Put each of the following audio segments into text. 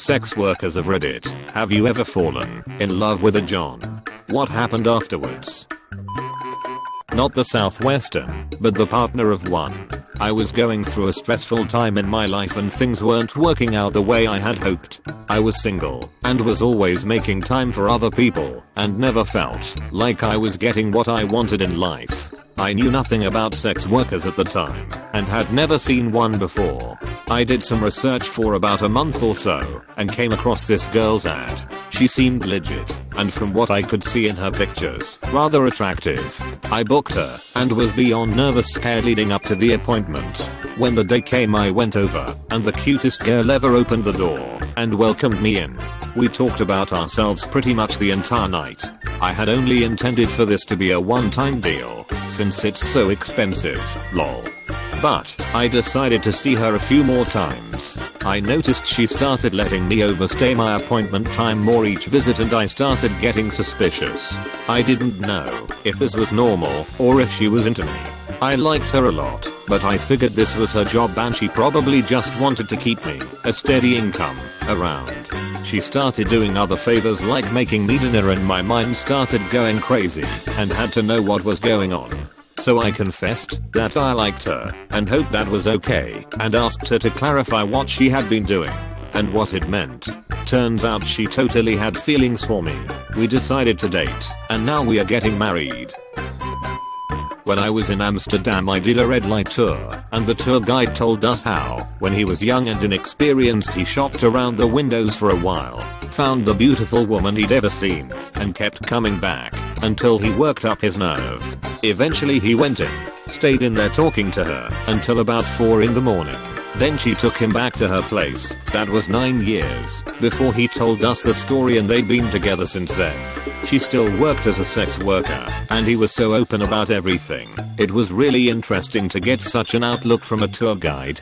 Sex workers of Reddit, have you ever fallen in love with a John? What happened afterwards? Not the Southwestern, but the partner of one. I was going through a stressful time in my life and things weren't working out the way I had hoped. I was single and was always making time for other people and never felt like I was getting what I wanted in life. I knew nothing about sex workers at the time and had never seen one before. I did some research for about a month or so and came across this girl's ad. She seemed legit, and from what I could see in her pictures, rather attractive. I booked her and was beyond nervous scared leading up to the appointment. When the day came I went over and the cutest girl ever opened the door and welcomed me in. We talked about ourselves pretty much the entire night. I had only intended for this to be a one-time deal, since it's so expensive, lol. But I decided to see her a few more times. I noticed she started letting me overstay my appointment time more each visit and I started getting suspicious. I didn't know if this was normal or if she was into me. I liked her a lot, but I figured this was her job and she probably just wanted to keep me a steady income around. She started doing other favors like making me dinner and my mind started going crazy and had to know what was going on. So I confessed that I liked her and hoped that was okay and asked her to clarify what she had been doing and what it meant. Turns out she totally had feelings for me. We decided to date and now we are getting married. When I was in Amsterdam I did a red light tour and the tour guide told us how, when he was young and inexperienced he shopped around the windows for a while, found the beautiful woman he'd ever seen, and kept coming back until he worked up his nerve. Eventually he went in, stayed in there talking to her until about 4 in the morning. Then she took him back to her place. That was 9 years before he told us the story and they'd been together since then. She still worked as a sex worker and he was so open about everything. It was really interesting to get such an outlook from a tour guide.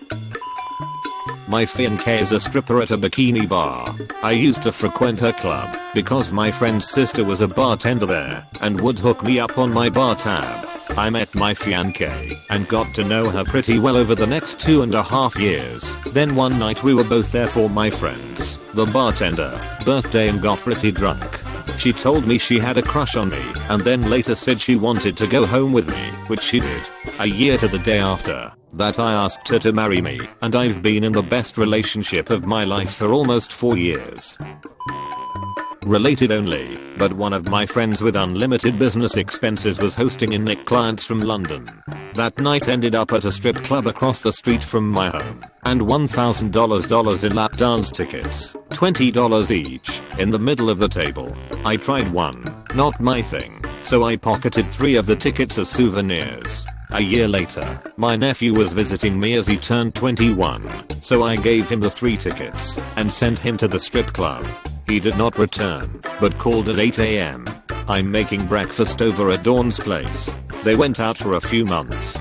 My fiancée is a stripper at a bikini bar. I used to frequent her club because my friend's sister was a bartender there and would hook me up on my bar tab. I met my fiancée and got to know her pretty well over the next 2.5 years. Then one night we were both there for my friend's, the bartender, birthday and got pretty drunk. She told me she had a crush on me and then later said she wanted to go home with me, which she did. A year to the day after that I asked her to marry me and I've been in the best relationship of my life for almost 4 years. Related only, but one of my friends with unlimited business expenses was hosting in Nick clients from London. That night ended up at a strip club across the street from my home and $1,000 in lap dance tickets, $20 each, in the middle of the table. I tried one, not my thing, so I pocketed 3 of the tickets as souvenirs. A year later, my nephew was visiting me as he turned 21, so I gave him the 3 tickets and sent him to the strip club. He did not return, but called at 8 AM. I'm making breakfast over at Dawn's place. They went out for a few months.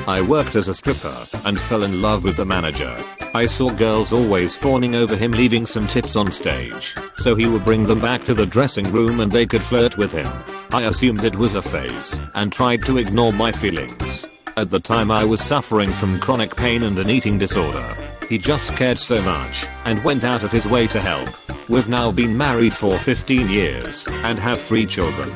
I worked as a stripper and fell in love with the manager. I saw girls always fawning over him leaving some tips on stage, so he would bring them back to the dressing room and they could flirt with him. I assumed it was a phase and tried to ignore my feelings. At the time I was suffering from chronic pain and an eating disorder. He just cared so much and went out of his way to help. We've now been married for 15 years and have 3 children.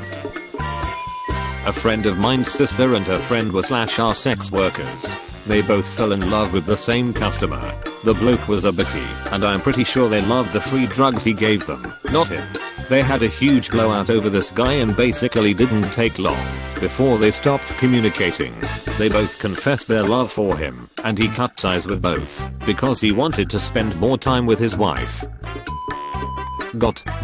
A friend of mine's sister and her friend were/are sex workers. They both fell in love with the same customer. The bloke was a bookie and I'm pretty sure they loved the free drugs he gave them, not him. They had a huge blowout over this guy and basically didn't take long before they stopped communicating. They both confessed their love for him and he cut ties with both because he wanted to spend more time with his wife.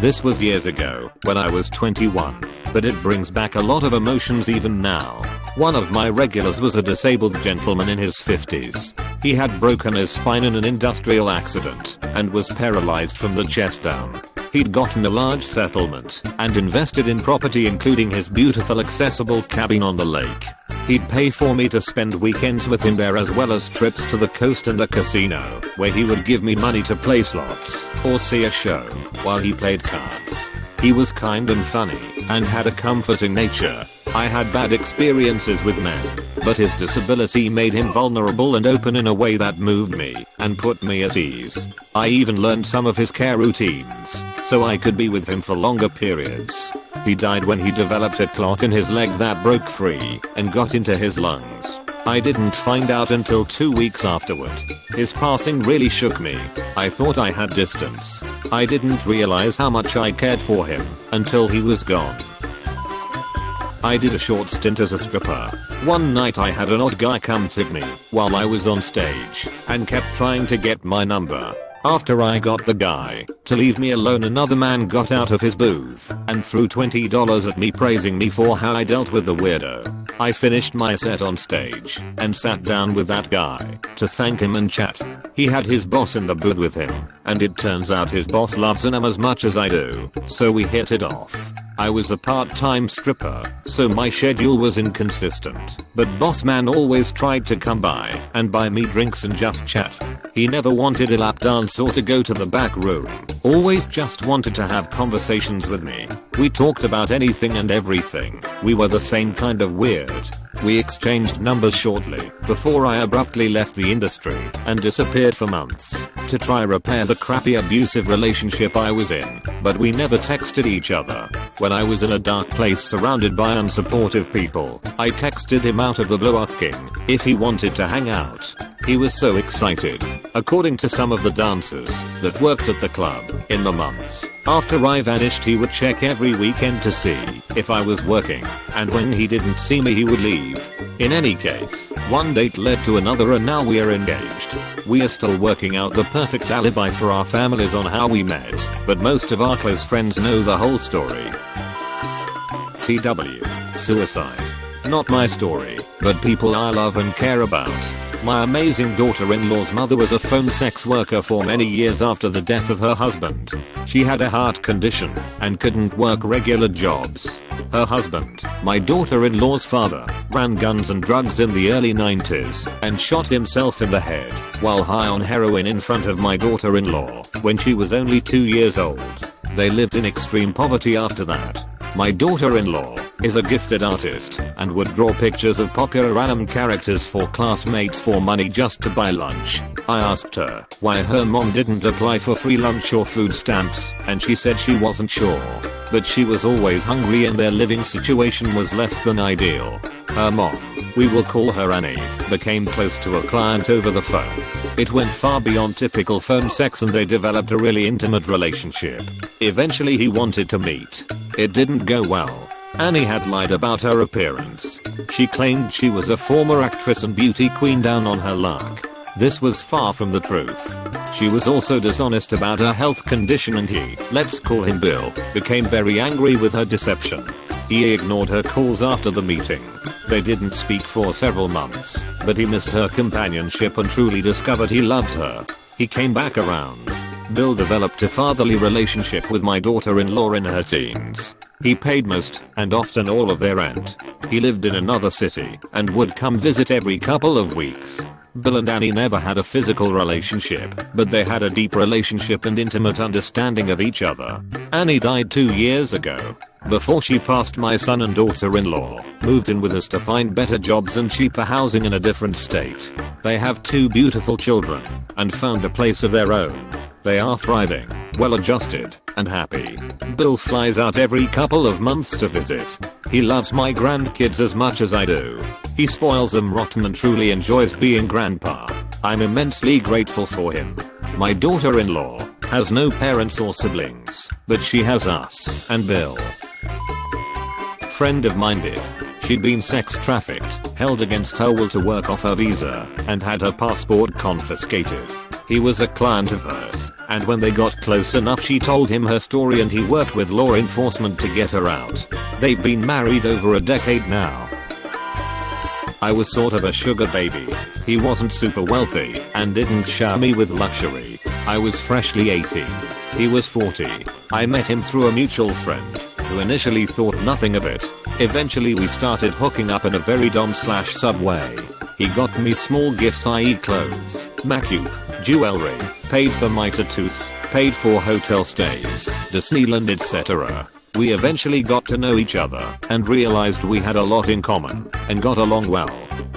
This was years ago when I was 21, but it brings back a lot of emotions even now. One of my regulars was a disabled gentleman in his 50s. He had broken his spine in an industrial accident and was paralyzed from the chest down. He'd gotten a large settlement and invested in property including his beautiful accessible cabin on the lake. He'd pay for me to spend weekends with him there as well as trips to the coast and the casino, where he would give me money to play slots or see a show while he played cards. He was kind and funny and had a comforting nature. I had bad experiences with men, but his disability made him vulnerable and open in a way that moved me and put me at ease. I even learned some of his care routines so I could be with him for longer periods. He died when he developed a clot in his leg that broke free and got into his lungs. I didn't find out until 2 weeks afterward. His passing really shook me. I thought I had distance. I didn't realize how much I cared for him until he was gone. I did a short stint as a stripper. One night I had an odd guy come tip me while I was on stage and kept trying to get my number. After I got the guy to leave me alone, another man got out of his booth and threw $20 at me, praising me for how I dealt with the weirdo. I finished my set on stage and sat down with that guy to thank him and chat. He had his boss in the booth with him, and it turns out his boss loves him as much as I do, so we hit it off. I was a part-time stripper, so my schedule was inconsistent, but boss man always tried to come by and buy me drinks and just chat. He never wanted a lap dance or to go to the back room, always just wanted to have conversations with me. We talked about anything and everything. We were the same kind of weird. We exchanged numbers shortly before I abruptly left the industry and disappeared for months to try repair the crappy abusive relationship I was in, but we never texted each other. When I was in a dark place surrounded by unsupportive people, I texted him out of the blue asking if he wanted to hang out. He was so excited. According to some of the dancers that worked at the club, in the months after I vanished, he would check every weekend to see if I was working, and when he didn't see me he would leave. In any case, one date led to another and now we are engaged. We are still working out the perfect alibi for our families on how we met, but most of our close friends know the whole story. TW. Suicide. Not my story, but people I love and care about. My amazing daughter-in-law's mother was a phone sex worker for many years after the death of her husband. She had a heart condition and couldn't work regular jobs. Her husband, my daughter-in-law's father, ran guns and drugs in the early 90s and shot himself in the head while high on heroin in front of my daughter-in-law when she was only 2 years old. They lived in extreme poverty after that. My daughter-in-law is a gifted artist and would draw pictures of popular anime characters for classmates for money just to buy lunch. I asked her why her mom didn't apply for free lunch or food stamps, and she said she wasn't sure, but she was always hungry and their living situation was less than ideal. Her mom, we will call her Annie, became close to a client over the phone. It went far beyond typical phone sex and they developed a really intimate relationship. Eventually he wanted to meet. It didn't go well. Annie had lied about her appearance. She claimed she was a former actress and beauty queen down on her luck. This was far from the truth. She was also dishonest about her health condition and he, let's call him Bill, became very angry with her deception. He ignored her calls after the meeting. They didn't speak for several months, but he missed her companionship and truly discovered he loved her. He came back around. Bill developed a fatherly relationship with my daughter-in-law in her teens. He paid most, and often all of their rent. He lived in another city, and would come visit every couple of weeks. Bill and Annie never had a physical relationship, but they had a deep relationship and intimate understanding of each other. Annie died 2 years ago. Before she passed, my son and daughter-in-law moved in with us to find better jobs and cheaper housing in a different state. They have 2 beautiful children, and found a place of their own. They are thriving, well-adjusted, and happy. Bill flies out every couple of months to visit. He loves my grandkids as much as I do. He spoils them rotten and truly enjoys being grandpa. I'm immensely grateful for him. My daughter-in-law has no parents or siblings, but she has us and Bill. Friend of mine did. She'd been sex trafficked, held against her will to work off her visa, and had her passport confiscated. He was a client of hers, and when they got close enough she told him her story and he worked with law enforcement to get her out. They've been married over a decade now. I was sort of a sugar baby. He wasn't super wealthy and didn't shower me with luxury. I was freshly 18. He was 40. I met him through a mutual friend, who initially thought nothing of it. Eventually we started hooking up in a very dom/sub way. He got me small gifts, i.e. clothes, makeup, jewelry, paid for my tattoos, paid for hotel stays, Disneyland, etc. We eventually got to know each other and realized we had a lot in common and got along well.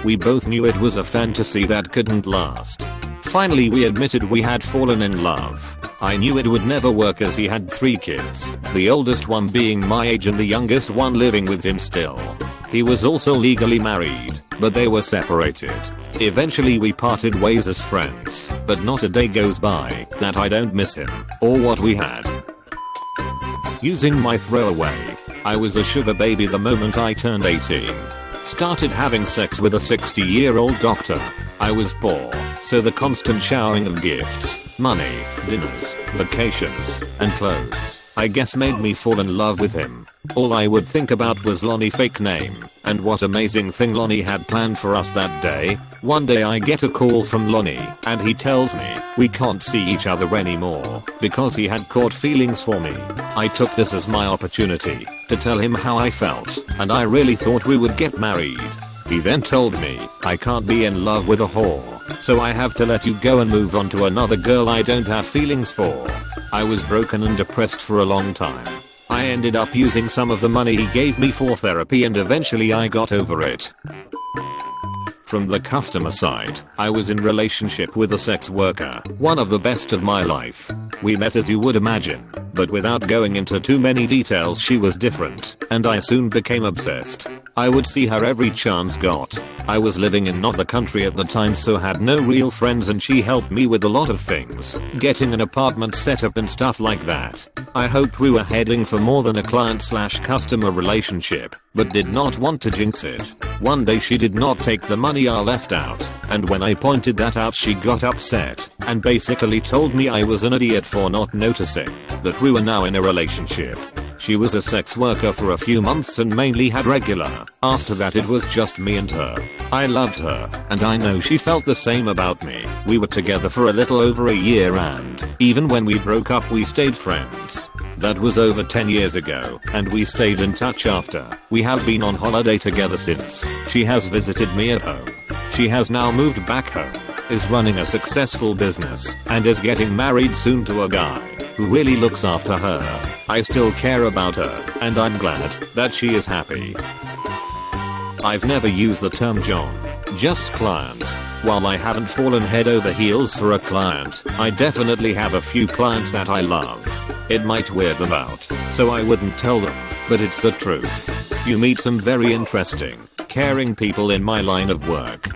We both knew it was a fantasy that couldn't last. Finally we admitted we had fallen in love. I knew it would never work as he had 3 kids, the oldest one being my age and the youngest one living with him still. He was also legally married, but they were separated. Eventually we parted ways as friends, but not a day goes by that I don't miss him or what we had. Using my throwaway, I was a sugar baby the moment I turned 18. Started having sex with a 60-year-old doctor. I was poor, so the constant showering of gifts, money, dinners, vacations, and clothes, I guess made me fall in love with him. All I would think about was Lonnie, fake name, and what amazing thing Lonnie had planned for us that day. One day I get a call from Lonnie, and he tells me we can't see each other anymore because he had caught feelings for me. I took this as my opportunity to tell him how I felt, and I really thought we would get married. He then told me I can't be in love with a whore, so I have to let you go and move on to another girl I don't have feelings for. I was broken and depressed for a long time. I ended up using some of the money he gave me for therapy and eventually I got over it. From the customer side, I was in relationship with a sex worker, one of the best of my life. We met as you would imagine, but without going into too many details she was different, and I soon became obsessed. I would see her every chance got. I was living in not the country at the time so had no real friends and she helped me with a lot of things, getting an apartment set up and stuff like that. I hoped we were heading for more than a client/customer relationship, but did not want to jinx it. One day she did not take the money I left out, and when I pointed that out she got upset, and basically told me I was an idiot for not noticing that we were now in a relationship. She was a sex worker for a few months and mainly had regular. After that it was just me and her. I loved her, and I know she felt the same about me. We were together for a little over a year and, even when we broke up we stayed friends. That was over 10 years ago, and we stayed in touch after. We have been on holiday together since. She has visited me at home. She has now moved back home, is running a successful business, and is getting married soon to a guy who really looks after her. I still care about her, and I'm glad that she is happy. I've never used the term John, just client. While I haven't fallen head over heels for a client, I definitely have a few clients that I love. It might weird them out, so I wouldn't tell them, but it's the truth. You meet some very interesting, caring people in my line of work.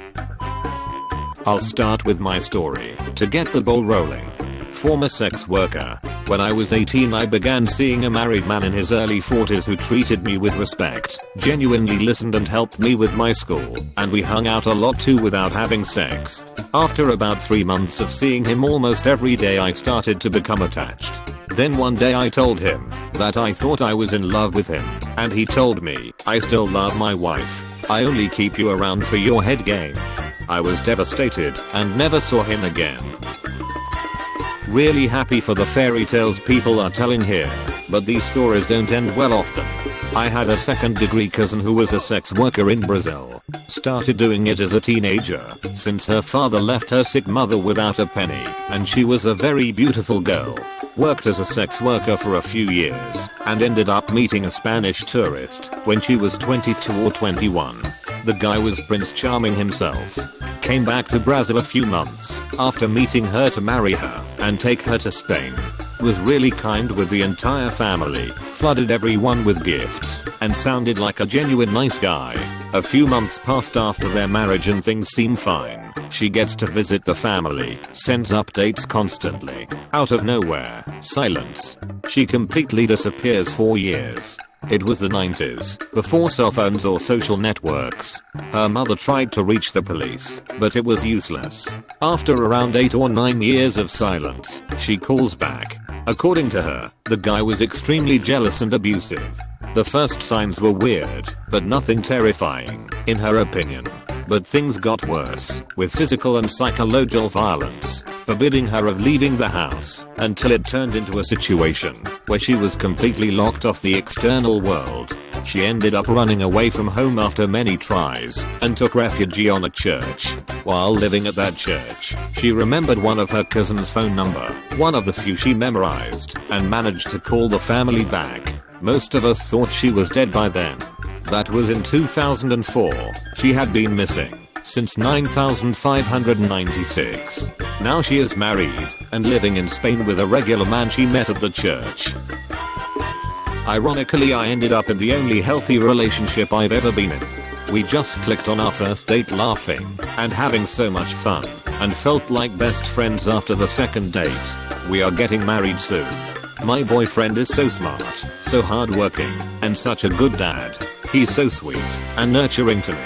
I'll start with my story to get the ball rolling. Former sex worker. When I was 18 I began seeing a married man in his early 40s who treated me with respect, genuinely listened and helped me with my school, and we hung out a lot too without having sex. After about 3 months of seeing him almost every day I started to become attached. Then one day I told him that I thought I was in love with him, and he told me, I still love my wife. I only keep you around for your head game. I was devastated and never saw him again. Really happy for the fairy tales people are telling here, but these stories don't end well often. I had a second-degree cousin who was a sex worker in Brazil. Started doing it as a teenager, since her father left her sick mother without a penny, and she was a very beautiful girl. Worked as a sex worker for a few years, and ended up meeting a Spanish tourist when she was 22 or 21. The guy was Prince Charming himself. Came back to Brazil a few months after meeting her to marry her and take her to Spain. Was really kind with the entire family, flooded everyone with gifts, and sounded like a genuine nice guy. A few months passed after their marriage and things seem fine. She gets to visit the family, sends updates constantly. Out of nowhere, silence. She completely disappears for years. It was the 90s, before cell phones or social networks. Her mother tried to reach the police, but it was useless. After around 8 or 9 years of silence, she calls back. According to her, the guy was extremely jealous and abusive. The first signs were weird, but nothing terrifying, in her opinion. But things got worse, with physical and psychological violence, forbidding her of leaving the house, until it turned into a situation where she was completely locked off the external world. She ended up running away from home after many tries, and took refuge on a church. While living at that church, she remembered one of her cousin's phone number, one of the few she memorized, and managed to call the family back. Most of us thought she was dead by then. That was in 2004. She had been missing since 9596. Now she is married and living in Spain with a regular man she met at the church. Ironically, I ended up in the only healthy relationship I've ever been in. We just clicked on our first date, laughing and having so much fun, and felt like best friends after the second date. We are getting married soon. My boyfriend is so smart, so hardworking, and such a good dad. He's so sweet and nurturing to me.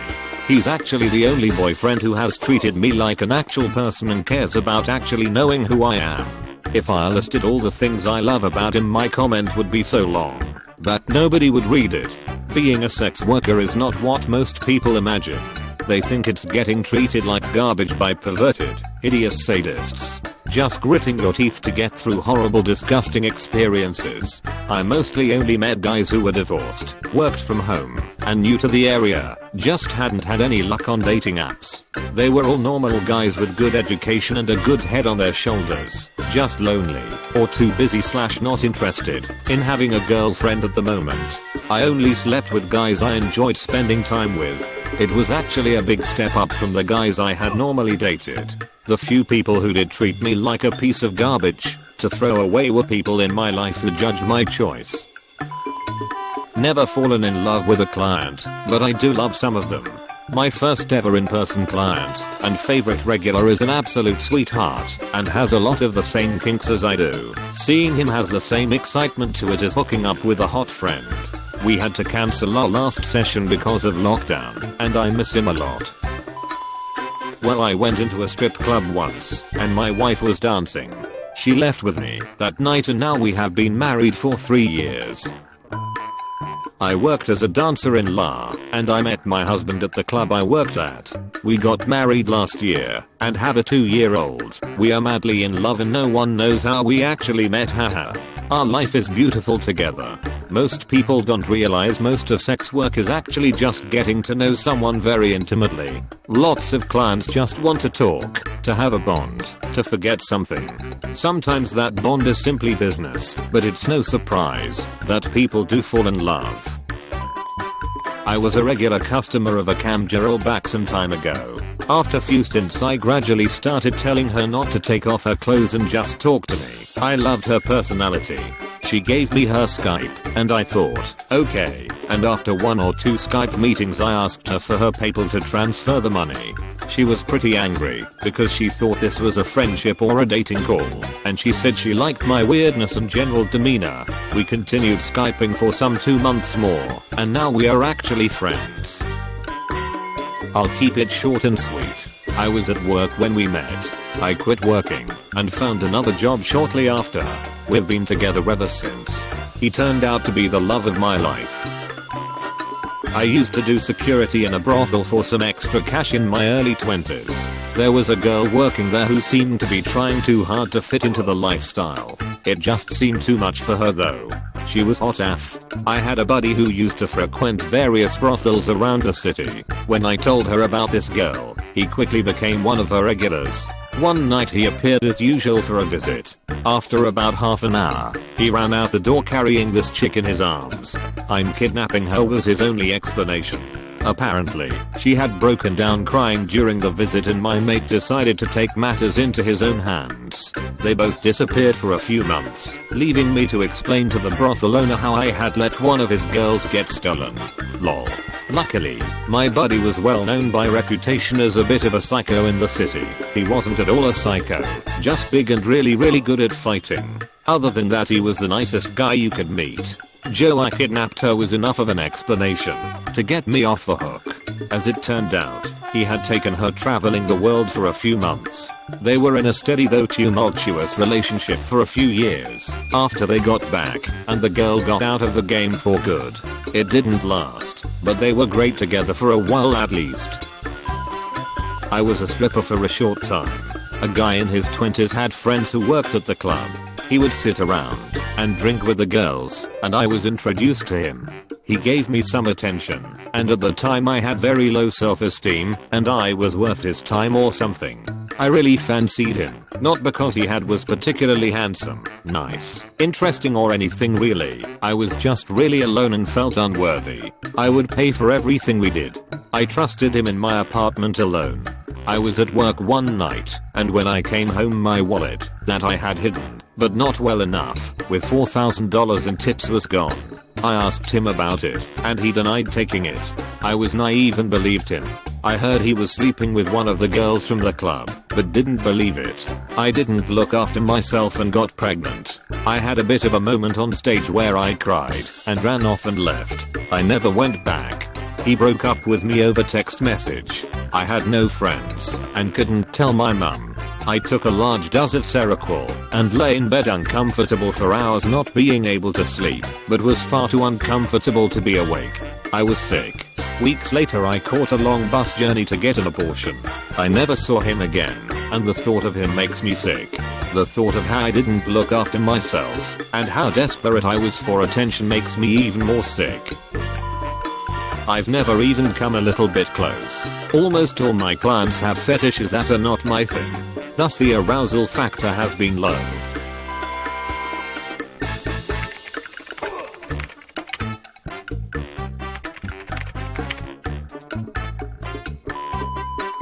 He's actually the only boyfriend who has treated me like an actual person and cares about actually knowing who I am. If I listed all the things I love about him, my comment would be so long that nobody would read it. Being a sex worker is not what most people imagine. They think it's getting treated like garbage by perverted, hideous sadists, just gritting your teeth to get through horrible, disgusting experiences. I mostly only met guys who were divorced, worked from home, and new to the area, just hadn't had any luck on dating apps. They were all normal guys with good education and a good head on their shoulders, just lonely, or too busy / not interested in having a girlfriend at the moment. I only slept with guys I enjoyed spending time with. It was actually a big step up from the guys I had normally dated. The few people who did treat me like a piece of garbage to throw away were people in my life who judged my choice. Never fallen in love with a client, but I do love some of them. My first ever in-person client and favorite regular is an absolute sweetheart and has a lot of the same kinks as I do. Seeing him has the same excitement to it as hooking up with a hot friend. We had to cancel our last session because of lockdown, and I miss him a lot. Well, I went into a strip club once, and my wife was dancing. She left with me that night, and now we have been married for 3 years. I worked as a dancer in La, and I met my husband at the club I worked at. We got married last year, and have a 2-year-old. We are madly in love and no one knows how we actually met, haha. Our life is beautiful together. Most people don't realize most of sex work is actually just getting to know someone very intimately. Lots of clients just want to talk, to have a bond, to forget something. Sometimes that bond is simply business, but it's no surprise that people do fall in love. I was a regular customer of a cam girl back some time ago. After few stints, I gradually started telling her not to take off her clothes and just talk to me. I loved her personality. She gave me her Skype, and I thought, okay. And after 1 or 2 Skype meetings, I asked her for her PayPal to transfer the money. She was pretty angry because she thought this was a friendship or a dating call, and she said she liked my weirdness and general demeanor. We continued Skyping for some 2 months more, and now we are actually friends. I'll keep it short and sweet. I was at work when we met. I quit working and found another job shortly after. We've been together ever since. He turned out to be the love of my life. I used to do security in a brothel for some extra cash in my early 20s. There was a girl working there who seemed to be trying too hard to fit into the lifestyle. It just seemed too much for her though. She was hot AF. I had a buddy who used to frequent various brothels around the city. When I told her about this girl, he quickly became one of her regulars. One night he appeared as usual for a visit. After about half an hour, he ran out the door carrying this chick in his arms. "I'm kidnapping her" was his only explanation. Apparently, she had broken down crying during the visit, and my mate decided to take matters into his own hands. They both disappeared for a few months, leaving me to explain to the brothel owner how I had let one of his girls get stolen. Lol. Luckily, my buddy was well known by reputation as a bit of a psycho in the city. He wasn't at all a psycho, just big and really good at fighting. Other than that, he was the nicest guy you could meet. "Joe, I kidnapped her" was enough of an explanation to get me off the hook. As it turned out, he had taken her traveling the world for a few months. They were in a steady though tumultuous relationship for a few years after they got back, and the girl got out of the game for good. It didn't last, but they were great together for a while at least. I was a stripper for a short time. A guy in his 20s had friends who worked at the club. He would sit around and drink with the girls, and I was introduced to him. He gave me some attention, and at the time I had very low self-esteem, and I was worth his time or something. I really fancied him, not because he was particularly handsome, nice, interesting or anything really. I was just really alone and felt unworthy. I would pay for everything we did. I trusted him in my apartment alone. I was at work one night, and when I came home my wallet, that I had hidden, but not well enough, with $4,000 in tips was gone. I asked him about it, and he denied taking it. I was naive and believed him. I heard he was sleeping with one of the girls from the club, but didn't believe it. I didn't look after myself and got pregnant. I had a bit of a moment on stage where I cried, and ran off and left. I never went back. He broke up with me over text message. I had no friends, and couldn't tell my mum. I took a large dose of Seroquel, and lay in bed uncomfortable for hours not being able to sleep, but was far too uncomfortable to be awake. I was sick. Weeks later I caught a long bus journey to get an abortion. I never saw him again, and the thought of him makes me sick. The thought of how I didn't look after myself, and how desperate I was for attention makes me even more sick. I've never even come a little bit close. Almost all my clients have fetishes that are not my thing. Thus the arousal factor has been low.